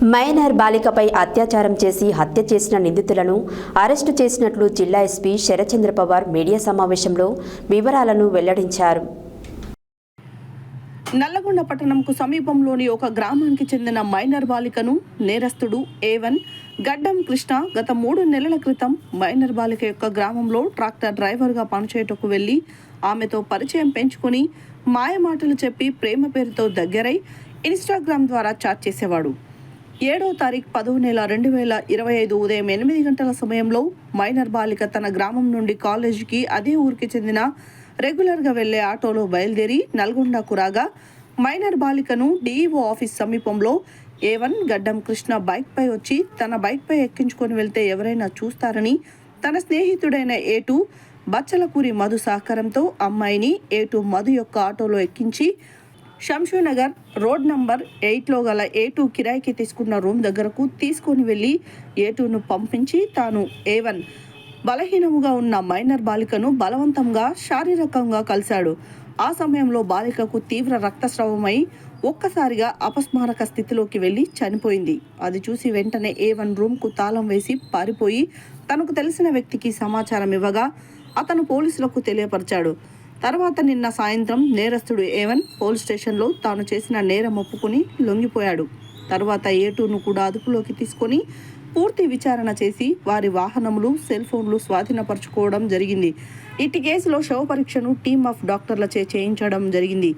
Minor బాలికపై అత్యాచారం చేసి హత్య చేసిన నిందితులను అరెస్టు చేసినట్లు జిల్లా ఎస్పీ శరచంద్ర పవార్ మీడియా సమావేశంలో వివరాలను వెల్లడించారు. నల్లగొండ పట్టణంకు సమీపంలోని ఒక గ్రామానికి చెందిన మైనర్ బాలికను నేరస్తుడు A1 గడ్డం కృష్ణ గత 3 నెలల క్రితం మైనర్ బాలిక యొక్క గ్రామంలో ట్రాక్టర్ డ్రైవర్గా పనిచేయటకు వెళ్లి ఆమెతో పరిచయం పెంచుకుని మాయమాటలు చెప్పి ప్రేమ పేరుతో దగ్గరై ఇన్స్టాగ్రామ్ ద్వారా చాట్ చేసేవాడు. 7వ తారీఖు 10వ నెల 2025 ఉదయం 8 గంటల సమయంలో మైనర్ బాలిక తన గ్రామం నుండి కాలేజీకి అదే ఊరికి చెందిన రెగ్యులర్గా వెళ్లే ఆటోలో బయలుదేరి నల్గొండకు రాగా మైనర్ బాలికను DEO ఆఫీస్ సమీపంలో A1 గడ్డం కృష్ణ బైక్పై వచ్చి తన బైక్పై ఎక్కించుకొని వెళ్తే ఎవరైనా చూస్తారని తన స్నేహితుడైన A2 బచ్చలకూరి మధు సహకారంతో అమ్మాయిని A2 మధు యొక్క ఆటోలో ఎక్కించి శంషూనగర్ రోడ్ నంబర్ 8లో గల A2 కిరాయికి తీసుకున్న రూమ్ దగ్గరకు తీసుకొని వెళ్ళి A2ను పంపించి తాను A1 బలహీనముగా ఉన్న మైనర్ బాలికను బలవంతంగా శారీరకంగా కలిశాడు. ఆ సమయంలో బాలికకు తీవ్ర రక్తస్రావమై ఒక్కసారిగా అపస్మారక స్థితిలోకి వెళ్లి చనిపోయింది. అది చూసి వెంటనే A1 రూమ్కు తాళం వేసి పారిపోయి తనకు తెలిసిన వ్యక్తికి సమాచారం ఇవ్వగా అతను పోలీసులకు తెలియపరిచాడు. తర్వాత నిన్న సాయంత్రం నేరస్తుడు A1 పోలీస్ స్టేషన్లో తాను చేసిన నేరం ఒప్పుకుని లొంగిపోయాడు. తర్వాత A2ను కూడా అదుపులోకి తీసుకొని పూర్తి విచారణ చేసి వారి వాహనములు సెల్ ఫోన్లు స్వాధీనపరచుకోవడం జరిగింది. ఇటు కేసులో శవ పరీక్షను టీమ్ ఆఫ్ డాక్టర్లచే చేయించడం జరిగింది.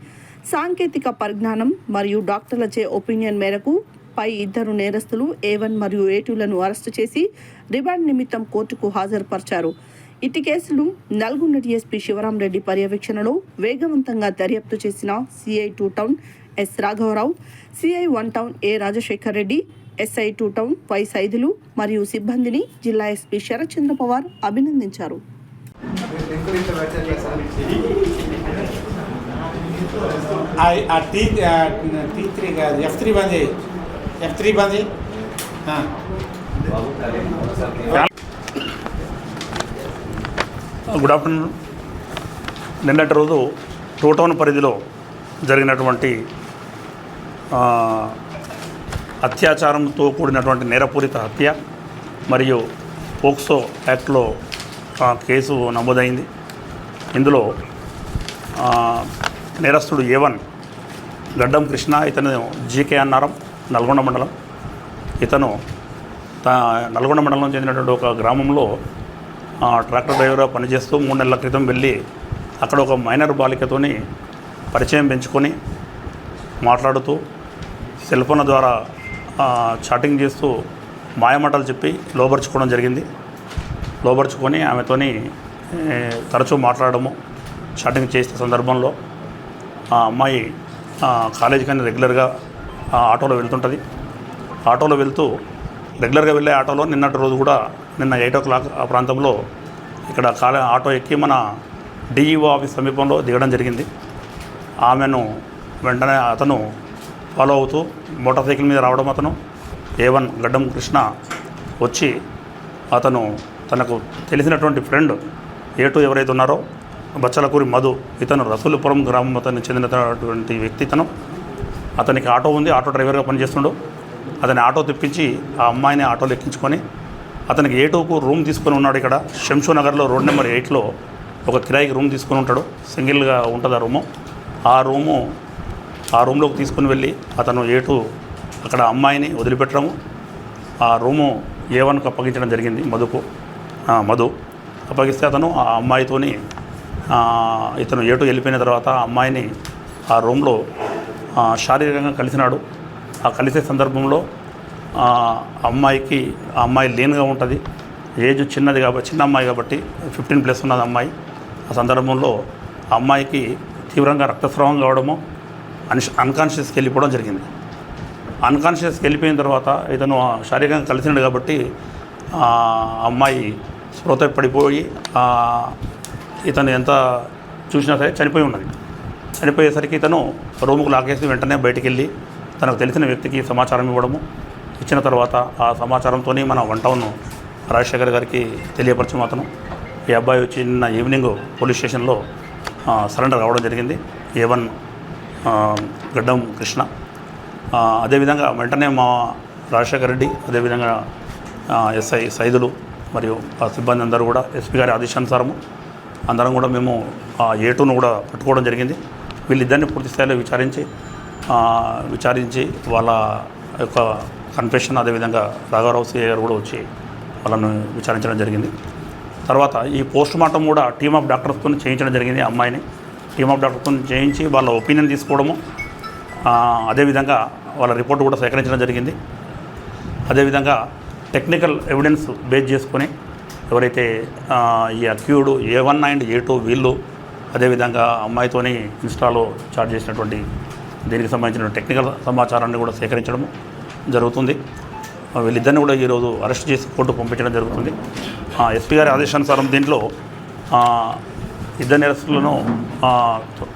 సాంకేతిక పరిజ్ఞానం మరియు డాక్టర్లచే ఒపీనియన్ మేరకు పై ఇద్దరు నేరస్తులు A1 మరియు A2లను అరెస్టు చేసి రిమాండ్ నిమిత్తం కోర్టుకు హాజరుపరిచారు. ఇటు కేసులు నల్గొండ DSP శివరాం రెడ్డి పర్యవేక్షణలో వేగవంతంగా దర్యాప్తు చేసిన CI 2 టౌన్ S రాఘవరావు, CI 1 town A Rajasekhar Reddy, SI 2 town Y Saidulu మరియు సిబ్బందిని జిల్లా SP శరత్చంద్ర పవార్ అభినందించారు. Good afternoon. నిన్నటి రోజు 2 టౌన్ పరిధిలో జరిగినటువంటి అత్యాచారంతో కూడినటువంటి నేరపూరిత హత్య మరియు పోక్సో యాక్ట్లో కేసు నమోదైంది. ఇందులో నేరస్తుడు A1 గడ్డం కృష్ణ, ఇతను GK అన్నారం, నల్గొండ మండలం. ఇతను నల్గొండ మండలం చెందినటువంటి ఒక గ్రామంలో ట్రాక్టర్ డ్రైవర్గా పనిచేస్తూ 3 నెలల క్రితం వెళ్ళి అక్కడ ఒక మైనర్ బాలికతోని పరిచయం పెంచుకొని మాట్లాడుతూ సెల్ ఫోన్ల ద్వారా చాటింగ్ చేస్తూ మాయమాటలు చెప్పి లోబర్చుకోవడం జరిగింది. లోబర్చుకొని ఆమెతోని తరచూ మాట్లాడము, చాటింగ్ చేసే సందర్భంలో ఆ అమ్మాయి కాలేజీకి అని రెగ్యులర్గా ఆటోలో వెళ్తుంటుంది. ఆటోలో వెళ్తూ రెగ్యులర్గా వెళ్ళే ఆటోలో నిన్నటి రోజు కూడా నిన్న 8 o'clock ఆ ప్రాంతంలో ఇక్కడ ఆటో ఎక్కి మన DEO ఆఫీస్ సమీపంలో దిగడం జరిగింది. ఆమెను వెంటనే అతను ఫాలో అవుతూ మోటార్ సైకిల్ మీద రావడం, అతను A1 గడ్డం కృష్ణ వచ్చి అతను తనకు తెలిసినటువంటి ఫ్రెండ్ A2 ఎవరైతే ఉన్నారో బచ్చలకూరి మధు, ఇతను రసూలుపురం గ్రామం అతనికి చెందినటువంటి వ్యక్తి. అతనికి ఆటో ఉంది, ఆటో డ్రైవర్గా పనిచేస్తుండు. అతని ఆటో తెప్పించి ఆ అమ్మాయిని ఆటోలో ఎక్కించుకొని అతనికి A2కు రూమ్ తీసుకొని ఉన్నాడు. ఇక్కడ శంషూనగర్లో రోడ్ నెంబర్ 8లో ఒక కిరాయికి రూమ్ తీసుకొని ఉంటాడు. సింగిల్గా ఉంటుంది ఆ రూము. ఆ రూమ్లోకి తీసుకుని వెళ్ళి అతను A2 అక్కడ అమ్మాయిని వదిలిపెట్టడము, ఆ రూము A1కు అప్పగించడం జరిగింది. మధు అప్పగిస్తే అతను ఆ అమ్మాయితోని ఇతను A2 వెళ్ళిపోయిన తర్వాత ఆ అమ్మాయిని ఆ రూమ్లో శారీరకంగా కలిసినాడు. ఆ కలిసే సందర్భంలో అమ్మాయి లీన్గా ఉంటుంది. ఏజ్ చిన్నది కాబట్టి, చిన్న అమ్మాయి కాబట్టి 15+ ఉన్నది అమ్మాయి. ఆ సందర్భంలో ఆ అమ్మాయికి తీవ్రంగా రక్తస్రావం కావడము, అన్కాన్షియస్కి వెళ్ళిపోవడం జరిగింది. అన్కాన్షియస్కి వెళ్ళిపోయిన తర్వాత ఇతను శారీరకంగా కలిసినాడు కాబట్టి ఆ అమ్మాయి స్పృహ పడిపోయి ఇతను ఎంత చూసినా సరే చనిపోయి ఉన్నది. చనిపోయేసరికి ఇతను రూముకు లాకేసి వెంటనే బయటికి వెళ్ళి తనకు తెలిసిన వ్యక్తికి సమాచారం ఇవ్వడము. ఇచ్చిన తర్వాత ఆ సమాచారంతో మన 1 టౌన్ రాజశేఖర్ గారికి తెలియపరచడం. అతను ఈ అబ్బాయి వచ్చి నిన్న ఈవినింగ్ పోలీస్ స్టేషన్లో సరెండర్ కావడం జరిగింది. A1 గడ్డం కృష్ణ. అదేవిధంగా వెంటనే మా రాజశేఖర రెడ్డి, అదేవిధంగా ఎస్ఐ సైదులు మరియు ఆ సిబ్బంది అందరూ కూడా ఎస్పీ గారి ఆదేశానుసారము అందరం కూడా మేము A2ను కూడా పట్టుకోవడం జరిగింది. వీళ్ళిద్దరిని పూర్తి స్థాయిలో విచారించి వాళ్ళ యొక్క కన్ఫెషన్, అదేవిధంగా రాఘవరావు సిఐ గారు కూడా వచ్చి వాళ్ళను విచారించడం జరిగింది. తర్వాత ఈ పోస్ట్ మార్టం కూడా టీమ్ ఆఫ్ డాక్టర్స్తో చేయించడం జరిగింది. అమ్మాయిని టీమ్ ఆఫ్ డాక్టర్స్తో చేయించి వాళ్ళ ఒపీనియన్ తీసుకోవడము, అదేవిధంగా వాళ్ళ రిపోర్ట్ కూడా సేకరించడం జరిగింది. అదేవిధంగా టెక్నికల్ ఎవిడెన్స్ బేస్ చేసుకొని ఎవరైతే ఈ అక్యూడ్ A1 అండ్ A2 వీళ్ళు, అదేవిధంగా అమ్మాయితోని ఇన్స్టాలో చాట్ చేసినటువంటి దీనికి సంబంధించిన టెక్నికల్ సమాచారాన్ని కూడా సేకరించడం జరుగుతుంది. వీళ్ళిద్దరిని కూడా ఈరోజు అరెస్ట్ చేసి కోర్టుకు పంపించడం జరుగుతుంది. ఎస్పీ గారి ఆదేశానుసారం దీంట్లో ఇద్దరు నేరస్తులను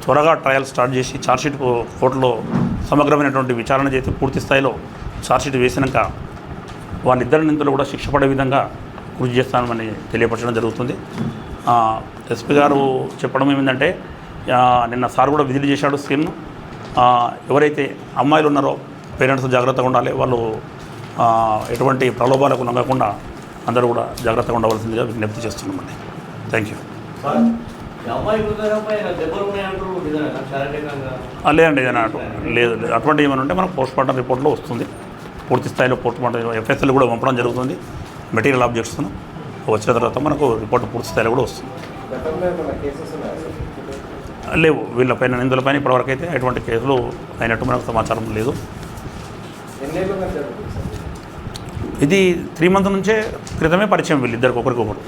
త్వరగా ట్రయల్ స్టార్ట్ చేసి ఛార్జ్షీట్ కోర్టులో సమగ్రమైనటువంటి విచారణ చేసి పూర్తి స్థాయిలో ఛార్జ్షీట్ వేసినాక వాళ్ళిద్దరి నిందులు కూడా శిక్ష పడే విధంగా కృషి చేస్తామని తెలియపరచడం జరుగుతుంది. ఎస్పీ గారు చెప్పడం ఏమిటంటే, నిన్న సార్ కూడా విజిట్ చేశాడు స్కీమ్ను. ఎవరైతే అమ్మాయిలు ఉన్నారో పేరెంట్స్ జాగ్రత్తగా ఉండాలి, వాళ్ళు ఎటువంటి ప్రలోభాలకు లొంగకుండా అందరూ కూడా జాగ్రత్తగా ఉండవలసిందిగా విజ్ఞప్తి చేస్తున్నామండి. Thank you. లేదండి, ఏదైనా లేదు, అటువంటి ఏమైనా ఉంటే మనకు పోస్ట్ మార్టం రిపోర్ట్లో వస్తుంది. పూర్తి స్థాయిలో పోస్ట్ మార్టం FSL కూడా పంపడం జరుగుతుంది. మెటీరియల్ ఆబ్జెక్ట్స్ను వచ్చిన తర్వాత మనకు రిపోర్ట్ పూర్తి స్థాయిలో కూడా వస్తుంది. లేవు, వీళ్ళపైన నిందులపైన ఇప్పటివరకు అయితే ఎటువంటి కేసులు అయినట్టు మనకు సమాచారం లేదు. ఇది 3 months నుంచే క్రితమే పరిచయం వీళ్ళిద్దరికి ఒకరికొకరు.